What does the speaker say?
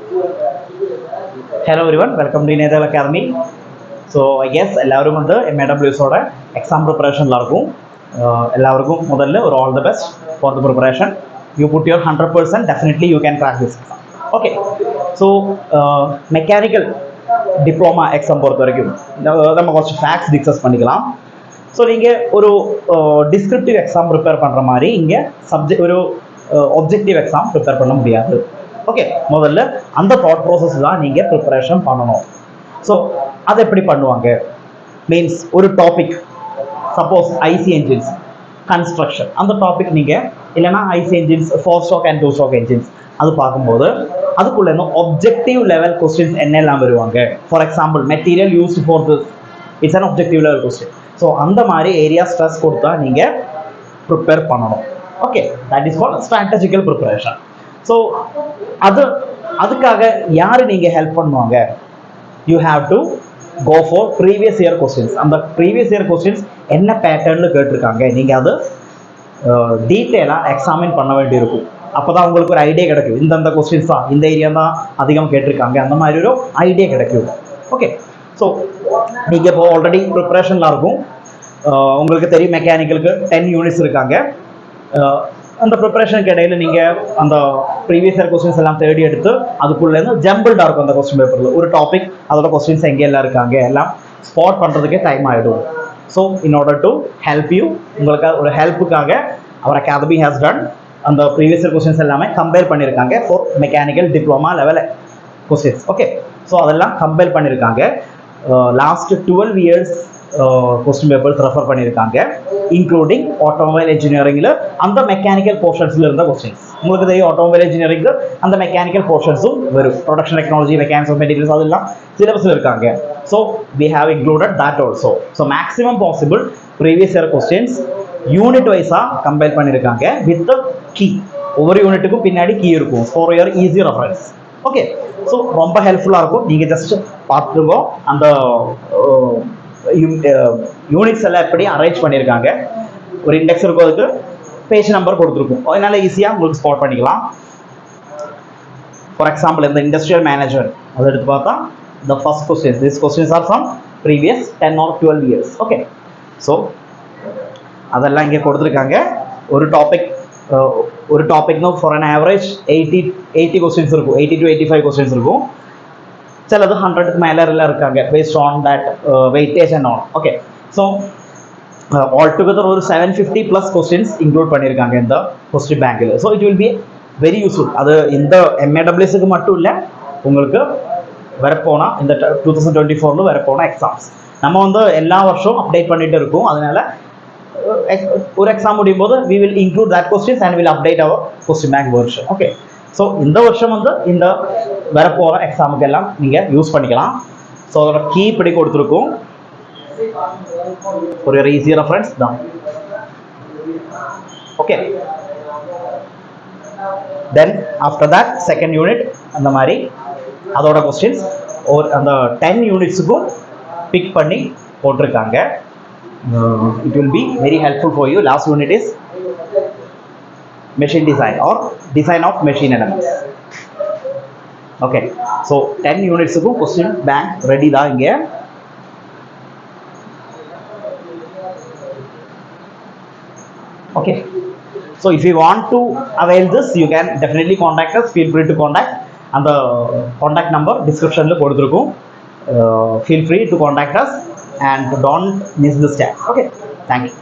Hello everyone, welcome to Nathal Academy. So I guess எல்லாரும் வந்து MAWS ஓட exam ப்ரிப்பரேஷன்ல இருக்கும். எல்லாருக்கும் முதல்ல ஒரு all the best for the preparation. You put your 100%, definitely you can crack this exam. Okay. So mechanical diploma exam பொறுத்த வரைக்கும் நம்ம கொஞ்சம் ஃபேக்ட்ஸ் டிஸ்கஸ் பண்ணிக்கலாம். ஸோ நீங்கள் ஒரு டிஸ்கிரிப்டிவ் எக்ஸாம் ப்ரிப்பேர் பண்ணுற மாதிரி இங்கே ஒரு ஒப்ஜெக்டிவ் எக்ஸாம் ப்ரிப்பேர் பண்ண முடியாது. ஓகே, முதல்ல அந்த தாட் ப்ராசஸ் தான் நீங்கள் ப்ரிப்பரேஷன் பண்ணணும். ஸோ அதை எப்படி பண்ணுவாங்க மீன்ஸ் ஒரு topic suppose IC engines construction அந்த டாபிக் நீங்கள் இல்லைனா IC engines 4 stroke and 2 stroke engines அது பார்க்கும்போது அதுக்குள்ள இன்னும் ஒப்ஜெக்டிவ் லெவல் கொஸ்டின்ஸ் என்னெல்லாம் வருவாங்க. For example material used for this it's an objective level question. So அந்த மாதிரி ஏரியா ஸ்ட்ரெஸ் கொடுத்தா நீங்கள் ப்ரிப்பேர் பண்ணணும். Okay, that is called strategical preparation. So அதுக்காக யார் நீங்கள் ஹெல்ப் பண்ணுவாங்க? You have to go for previous year questions. அந்த ப்ரீவியஸ் இயர் கொஸ்டின்ஸ் என்ன பேட்டர்னில் கேட்டிருக்காங்க நீங்கள் அது டீட்டெயிலாக எக்ஸாமின் பண்ண வேண்டியிருக்கும். அப்போ தான் உங்களுக்கு ஒரு ஐடியா கிடைக்கும். இந்தந்த கொஸ்டின்ஸ் தான் இந்த ஏரியா தான் அதிகம் கேட்டிருக்காங்க, அந்த மாதிரி ஒரு ஐடியா கிடைக்கும். ஓகே, ஸோ நீங்கள் இப்போ ஆல்ரெடி ப்ரிப்பரேஷனில் இருக்கும். உங்களுக்கு தெரியும் மெக்கானிக்கலுக்கு 10 யூனிட்ஸ் இருக்காங்க. அந்த ப்ரிப்பரேஷனுக்கு இடையில நீங்கள் அந்த ப்ரீவியஸ் இயர் கொஸ்டின்ஸ் எல்லாம் தேடி எடுத்து அதுக்குள்ளேருந்து ஜம்பிள்டாக இருக்கும் அந்த கொஸ்டின் பேப்பரில். ஒரு டாபிக் அதோட கொஸ்டின்ஸ் எங்கெல்லாம் இருக்காங்க எல்லாம் ஸ்பாட் பண்ணுறதுக்கே டைம் ஆகிடும். So in order to help you, உங்களுக்கு ஒரு ஹெல்ப்புக்காக அவர் அகாடமி ஹேஸ் டன் அந்த ப்ரீவியஸ் இயர் கொஸ்டின்ஸ் எல்லாமே கம்பேர் பண்ணியிருக்காங்க for mechanical diploma level questions. Okay, so அதெல்லாம் கம்பேர் பண்ணியிருக்காங்க. Last 12 years question papers refer பண்ணியிருக்காங்க, இன்க்ளூடிங் ஆட்டோமொபைல் இன்ஜினியரிங்கில் அந்த மெக்கானிக்கல் போர்ஷன்ஸில் இருந்த கொஸ்டின்ஸ். உங்களுக்கு தெரியும் ஆட்டோமொபைல் இன்ஜினியரிங்கு அந்த மெக்கானிக்கல் போர்ஷன்ஸும் வரும். Production technology, mechanics of materials அதெல்லாம் சிலபஸில் இருக்காங்க. So we have included that also. So maximum possible previous year questions unit வைஸாக கம்பேர் பண்ணியிருக்காங்க வித் கீ. ஒவ்வொரு யூனிட்டுக்கும் பின்னாடி கீ இருக்கும் for your easy reference. Okay, so ரொம்ப ஹெல்ப்ஃபுல்லாக இருக்கும். நீங்கள் ஜஸ்ட் பார்த்துருக்கோம் அந்த யூனிட்ஸ் எல்லாம் எப்படி அரேஞ்ச் பண்ணியிருக்காங்க. ஒரு இண்டெக்ஸ் இருக்கும், அதுக்கு பேஜ் நம்பர் கொடுத்துருக்கும். அதனால ஈஸியாக உங்களுக்கு ஸ்பாட் பண்ணிக்கலாம். ஃபார் எக்ஸாம்பிள் இந்த இண்டஸ்ட்ரியல் மேனேஜர் அதை எடுத்து பார்த்தா the first questions, these questions are from previous 10 or 12 years. Okay, so அதெல்லாம் இங்கே கொடுத்துருக்காங்க. ஒரு டாபிக்னு ஃபார் அன் ஆவரேஜ் 80 கொஸ்டின்ஸ் இருக்கும், 80 to 85 கொஸ்டின்ஸ் இருக்கும். சிலது 100க்கு மேலே எல்லாம் இருக்காங்க based on that weightage and all. Okay, so all together ஒரு 750 ப்ளஸ் கொஸ்டின்ஸ் இன்க்ளூட் பண்ணியிருக்காங்க இந்த கொஸ்டின் பேங்கில். So it will be very useful. அது இந்த MAWSக்கு மட்டும் இல்லை, உங்களுக்கு வரப்போனால் இந்த 2024 வரப்போனால் எக்ஸாம்ஸ் நம்ம வந்து எல்லா வருஷமும் அப்டேட் பண்ணிட்டு இருக்கோம். அதனால ஒரு எக்ஸாம் முடியும் போது we will include that questions and will update our question bank version. Okay, so இந்த வருஷம் வந்து இந்த வரப்போகிற எக்ஸாமுக்கு எல்லாம் நீங்கள் யூஸ் பண்ணிக்கலாம். ஸோ அதோட கீ இப்படி கொடுத்துருக்கும், ஒரு ஈஸி ரெஃபரன்ஸ் தான். Okay, then after that second unit அந்த மாதிரி அதோட கொஸ்டின்ஸ் அந்த 10 யூனிட்ஸுக்கும் பிக் பண்ணி போட்டிருக்காங்க. It will be very helpful for you. Last unit is machine design or design of machine elements. Okay, so 10 units க்கு question bank ready தான் இங்க. Okay, so if you want to avail this, you can definitely contact us. Feel free to contact, and the contact number description la கொடுத்திருக்கும். Feel free to contact us and don't miss this step. Okay, thank you.